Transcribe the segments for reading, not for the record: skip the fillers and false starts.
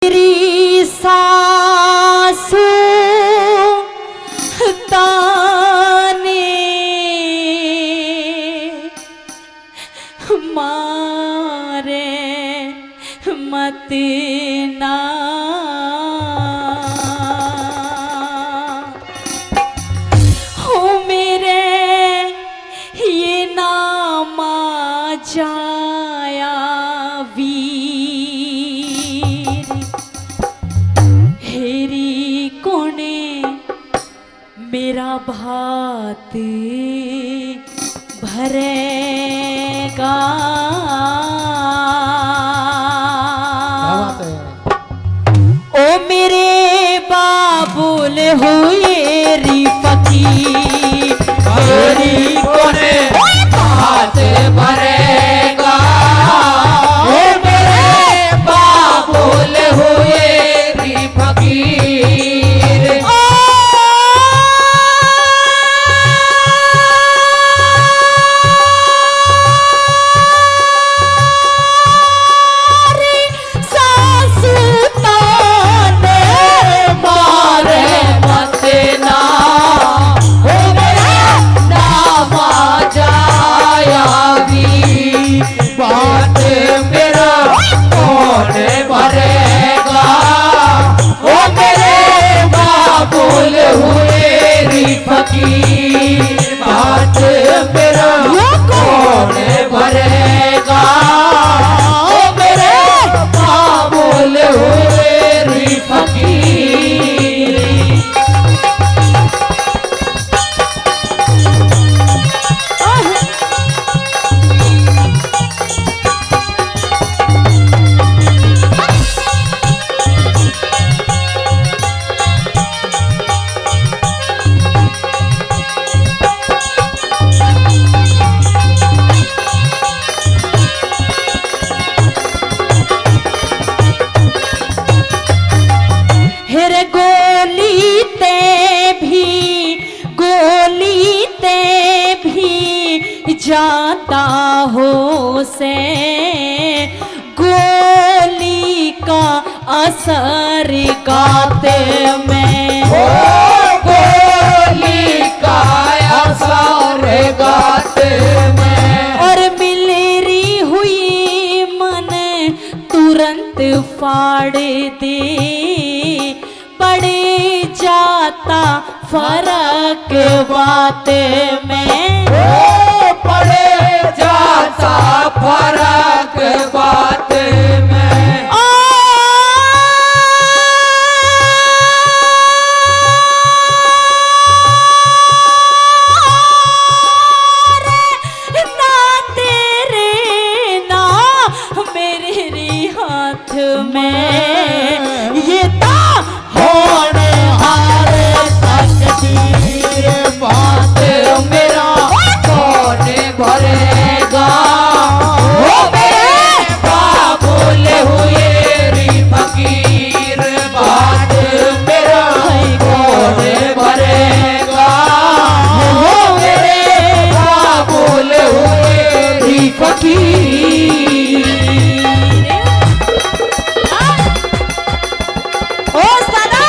तेरी सासू ताने मारे मत ना हो मेरे ये नामा जाया वीर हेरी कोने मेरा भात भरेगा। ओ मेरे बाबुल हुए री फकीर मेरी कोने भात भरेगा। ओ मेरे बाबुल हुए री फकीर बात मेरा कौन भरेगा। ओ मेरे बाबुल हुए री फकीर जाता हो से गोली का असर गाते में गोली का असर गाते में और मिलरी हुई मन तुरंत फाड़ दे पड़े जाता फर्क बात में पड़े जाता फर्क बात में ना तेरे ना मेरे रे हाथ में ये तो होने हारे तकदीर बात मेरा कौन भरेगा। ओ मेरे बाबुल हुए री फकीर बात मेरा कौन भरेगा। ओ मेरे बाबुल हुए री फकीर ओ सदा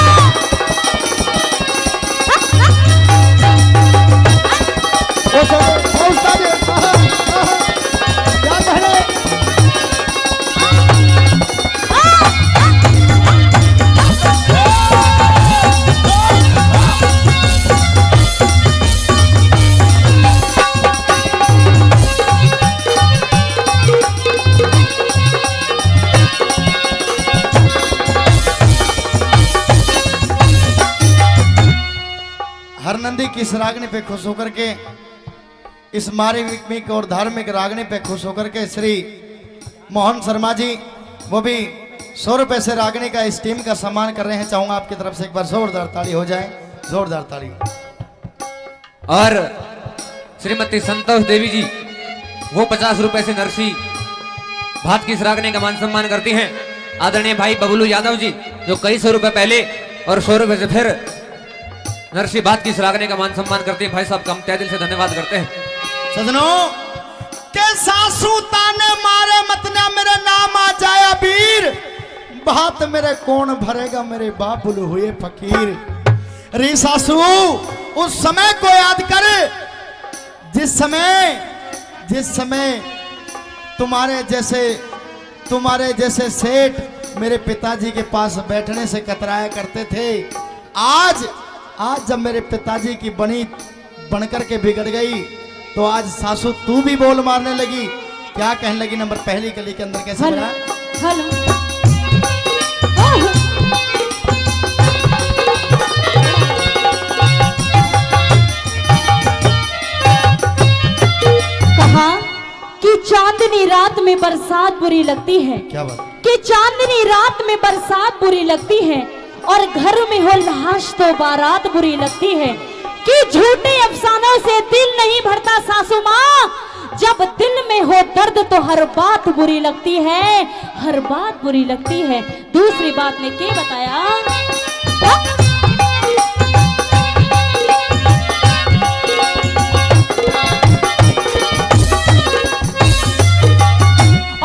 हरनंदी की इस रागनी पे खुश होकर के इस मार्मिक और धार्मिक रागनी पे खुश होकर के श्री मोहन शर्मा जी वो भी 100 रुपए से रागनी का इस टीम का सम्मान कर रहे हैं। चाहूंगा आपकी तरफ से एक बार जोरदार ताली हो जाए, जोरदार ताली। और श्रीमती संतोष देवी जी वो 50 रुपए से नरसी भात की रागनी का मान सम्मान करती हैं। आदरणीय भाई बबलू यादव जी जो कई 100 रुपए पहले और 100 रुपए से फिर नरसी बात की सराहने का मान सम्मान करते हैं। भाई साहब का हम तहे दिल से धन्यवाद करते हैं। सजनों के सासू ताने मारे मत ना मेरे नाम आ जाया वीर बात मेरे कौन भरेगा, मेरे बाबुल हुए फकीर। रे सासू उस समय को याद कर जिस समय तुम्हारे जैसे सेठ मेरे पिताजी के पास बैठने से कतराया करते थे। आज जब मेरे पिताजी की बनी बनकर के बिगड़ गई तो आज सासू तू भी बोल मारने लगी। क्या कहने लगी? नंबर पहली कली के अंदर कैसे हेलो बना? हेलो कहा कि चांदनी रात में बरसात बुरी लगती है, क्या बात? कि चांदनी रात में बरसात बुरी लगती है और घर में हो लाश तो बारात बुरी लगती है, कि झूठे अफसानों से दिल नहीं भरता सासू माँ, जब दिल में हो दर्द तो हर बात बुरी लगती है, हर बात बुरी लगती है। दूसरी बात ने क्या बताया?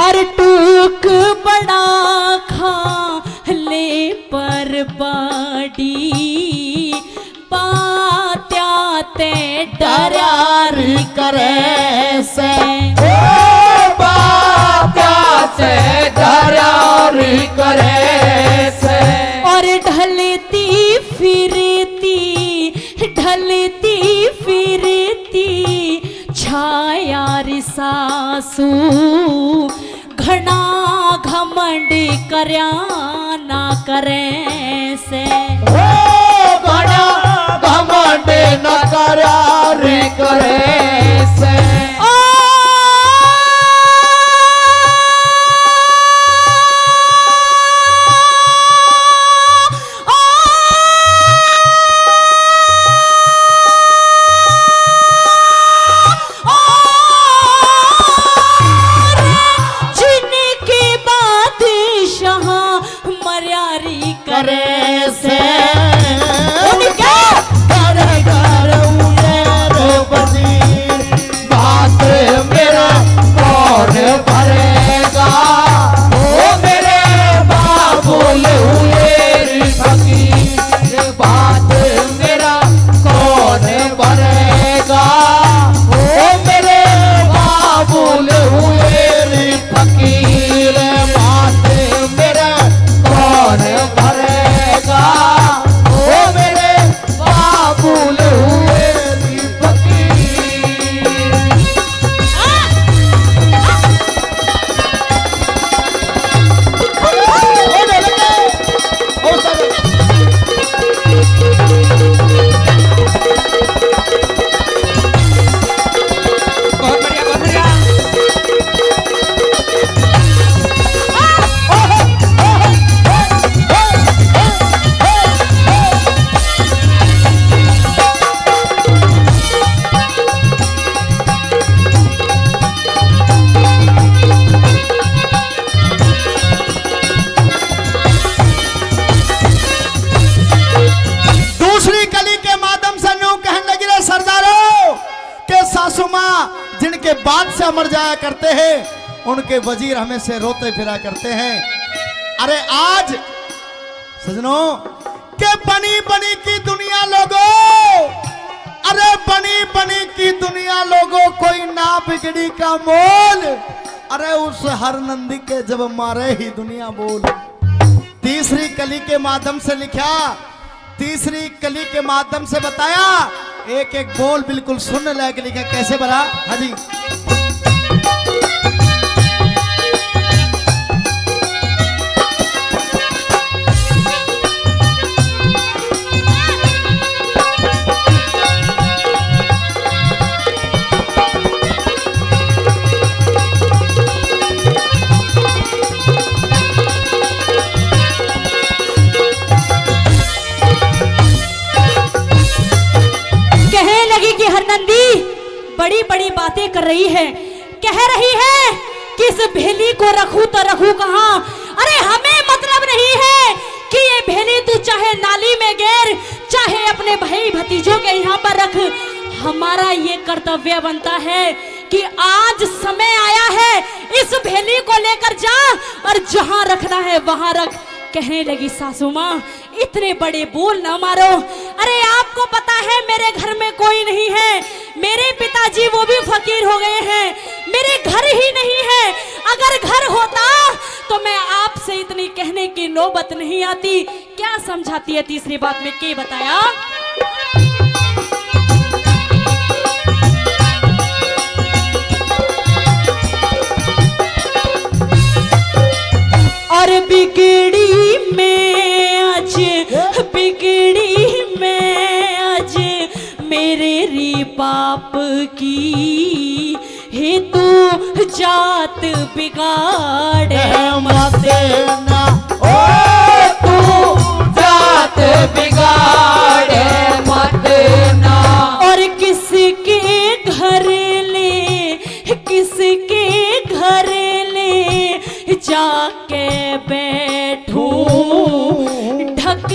और टूक बड़ा खा ले पर बाड़ी पात्याते डरारी करे से से डरारी करे से और ढलती फिरती छाया री सासू घना घमंड करया ना करे से बड़ा घमंड न करारी करे से जिनके बादशाह मर जाया करते हैं उनके वजीर हमें से रोते फिरा करते हैं। अरे आज सजनों के बनी बनी की दुनिया लोगों, अरे बनी बनी की दुनिया लोगों, कोई ना बिगड़ी का मोल, अरे उस हर नंदी के जब मारे ही दुनिया बोल। तीसरी कली के माध्यम से लिखा, तीसरी कली के माध्यम से बताया, एक एक बोल बिल्कुल सुनने लायक लिखा। कैसे बना? हाँ जी। बड़ी बड़ी बातें कर रही है, कह रही है कि इस भेली को रखूं तो रखूं कहां। अरे हमें मतलब नहीं है कि ये भेली तू चाहे नाली में गिर, चाहे अपने भाई भतीजों के यहाँ पर रख। हमारा ये कर्तव्य बनता है कि आज समय आया है, इस भेली को लेकर जा और जहां रखना है वहां रख। कहने लगी सासू माँ इतने बड़े बोल ना मारो। अरे आपको पता है मेरे घर में कोई नहीं है, मेरे पिताजी वो भी फकीर हो गए हैं, मेरे घर ही नहीं है। अगर घर होता तो मैं आपसे इतनी कहने की नौबत नहीं आती। क्या समझाती है तीसरी बात में क्या बताया? और बिगड़ी में आज, बिगड़ी में आज मेरे री बाप की हे तू जात बिगाड़े मत ना ओ तू जात बिगाड़े मत ना। और किसके घर ले, किसके घर ले जाके बैठूं ढक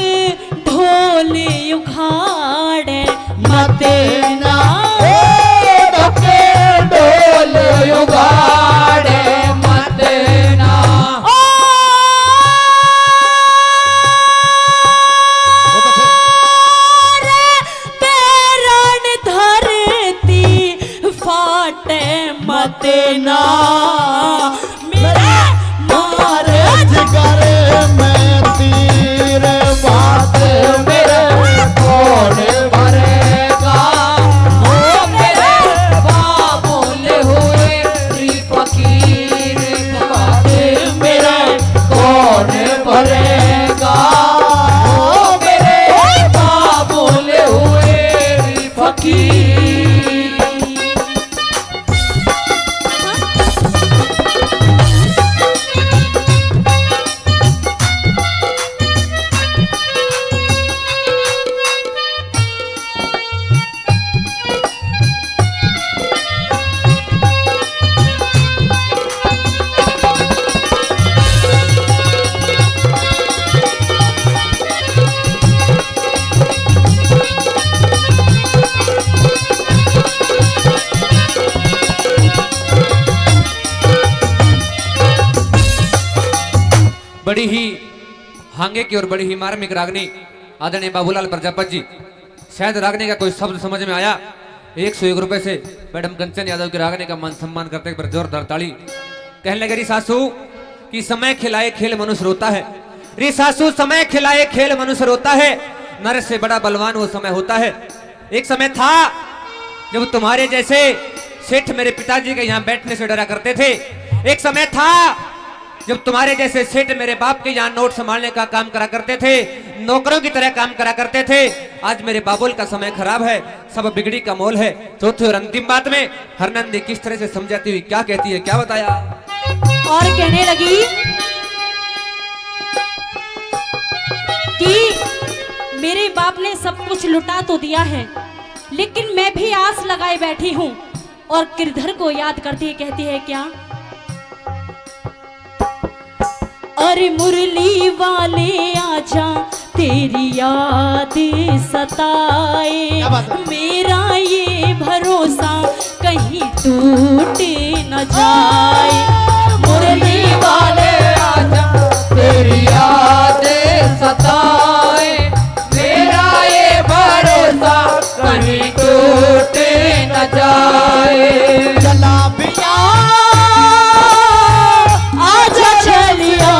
ढोल उखाड़े मत ना। ढके ढोल उगाड़े मत ना। पैरण धरती फाटे मत ना। करे मैं तीर बात मेरे कौन भरेगा। ओ मेरे बाबुल हुए फकीर बात मेरे कौन भरेगा। ओ मेरे बाबुल हुए फकीर। बड़ी ही हांगे की और बड़ी ही मार्मिक रागनी आदरणीय बाबूलाल प्रजापति जी। शायद रागनी का कोई शब्द समझ में आया। 101 रुपए से मैडम कंचन यादव की रागनी का मान सम्मान करते पर जोरदार ताली। कहने लगे री सासू कि समय खिलाए खेल मनुष्य रोता है। री सासू समय खिलाए खेल मनुष्य रोता है, नर से बड़ा बलवान वो समय होता है। एक समय था जब तुम्हारे जैसे सेठ मेरे पिताजी के यहाँ बैठने से डरा करते थे। एक समय था जब तुम्हारे जैसे सेठ मेरे बाप के यहाँ नोट संभालने का काम करा करते थे, नौकरों की तरह काम करा करते थे। आज मेरे बाबुल का समय खराब है, सब बिगड़ी का मोल है। चौथी और अंतिम बात में हरनंदी किस तरह से समझाती हुई क्या कहती है, क्या बताया? और कहने लगी कि मेरे बाप ने सब कुछ लुटा तो दिया है, लेकिन मैं भी आस लगाए बैठी हूँ। और गिरधर को याद करती है, कहती है क्या? अरे मुरली वाले आजा तेरी याद सताए, मेरा ये भरोसा कहीं टूट न जाए। मुरली वाले आजा तेरी याद सताए, मेरा ये भरोसा कहीं टूट न जाए। चला बिया आजा चलिया,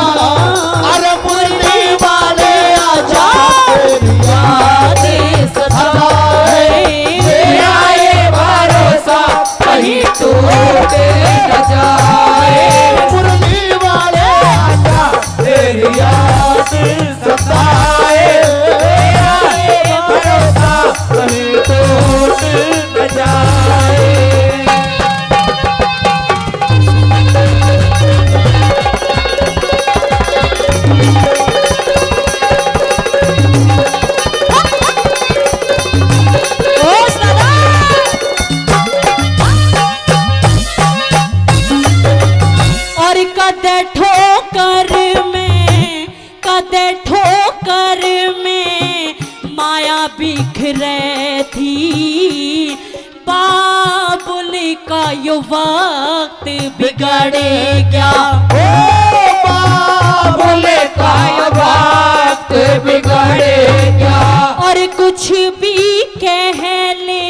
अरे मुरली वाले आजा तेरी याद सताए, मेरा ये भरोसा कहीं टूट न जाए। मुरली वाले आजा तेरी याद सताए, मेरा ये भरोसा कहीं टूट न जाए। ठोकर में माया बिखरे थी, बाबुल का यो वक्त बिगड़े क्या? ओ बोले काय बात बिगड़े क्या। और कुछ भी कह ले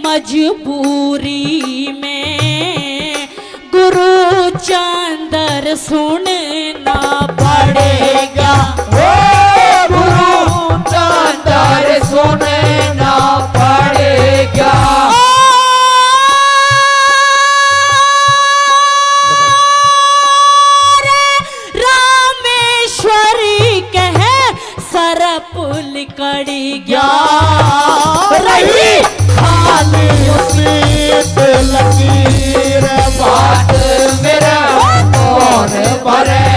मजबूरी में गुरु चंदर सुनना पड़ेगा। ओ गुरु चंदर सुनना पड़ेगा। रामेश्वरी कहे सरपुल कड़ी गया रही खाली सीट लकीर बात मेरा कौन भरे।